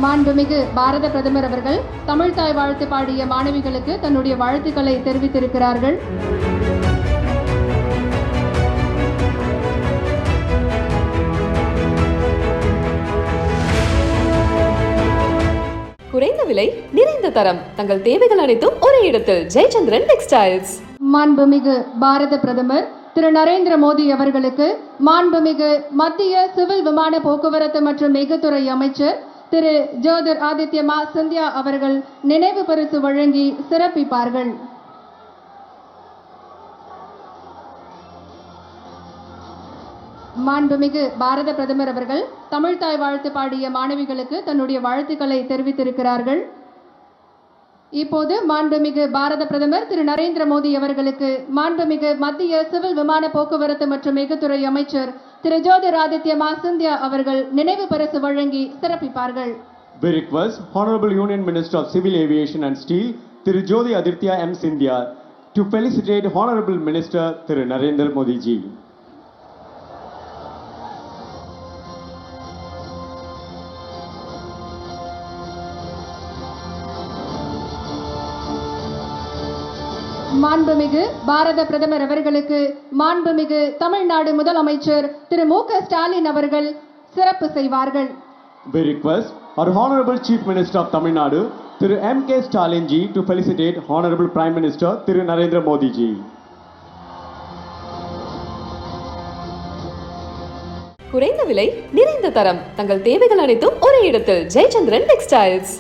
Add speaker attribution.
Speaker 1: மாண்புமிகு பாரத பிரதமர் அவர்கள் தமிழ்தாய் வாழ்த்து பாடிய மாணவிகளுக்கு தன்னுடைய வாழ்த்துக்களை தெரிவித்திருக்கிறார்கள்.
Speaker 2: குறைந்த விலை நிறைந்த தரம் தங்கள் தேவைகள் அனைத்தும் ஒரே இடத்தில் ஜெயச்சந்திரன் டெக்ஸ்டைல்ஸ்.
Speaker 1: மாண்புமிகு பாரத பிரதமர் திரு நரேந்திர மோடி அவர்களுக்கு மாண்புமிகு மத்திய சிவில் விமான போக்குவரத்து மற்றும் மிகுத்துறை அமைச்சர் திரு ஜோதிர் ஆதித்ய சிந்தியா அவர்கள் நினைவு பரிசு வழங்கி சிறப்பிப்பார்கள். மாண்புமிகு பாரத பிரதமர் அவர்கள் தமிழ்தாய் வாழ்த்து பாடிய மாணவிகளுக்கு தன்னுடைய வாழ்த்துக்களை தெரிவித்திருக்கிறார்கள். இப்போது மாண்புமிகு பாரத பிரதமர் திரு நரேந்திர மோடி அவர்களுக்கு மாண்புமிகு மத்திய சிவில் விமான போக்குவரத்து மற்றும் மிகுத்துறை அமைச்சர் திரு ஜோதிர் ஆதித்ய சிந்தியா அவர்கள் நினைவு பரிசு வழங்கி சிறப்பிப்பார்கள்.
Speaker 3: We request Honorable Union Minister of Civil Aviation and Steel Thiru Jothi Aditya Scindia to felicitate Honorable Minister Thiru Narendra Modi ji.
Speaker 1: மாண்புமிகு பாரத பிரதமர் அவர்களுக்கு மாண்புமிகு தமிழ்நாடு முதலமைச்சர் திரு மு.க.ஸ்டாலின் அவர்கள் சிறப்பு செய்வார்கள்.
Speaker 3: We request our Honorable Chief Minister of Tamil Nadu Thiru M.K. Stalin ji to felicitate Honorable Prime Minister Thiru Narendra Modi ji.
Speaker 2: குறைந்த விலை நிறைந்த தரம் தங்கள் தேவைகள் அனைத்தும் ஒரே இடத்தில் ஜெயச்சந்திரன் டெக்ஸ்டைல்ஸ்.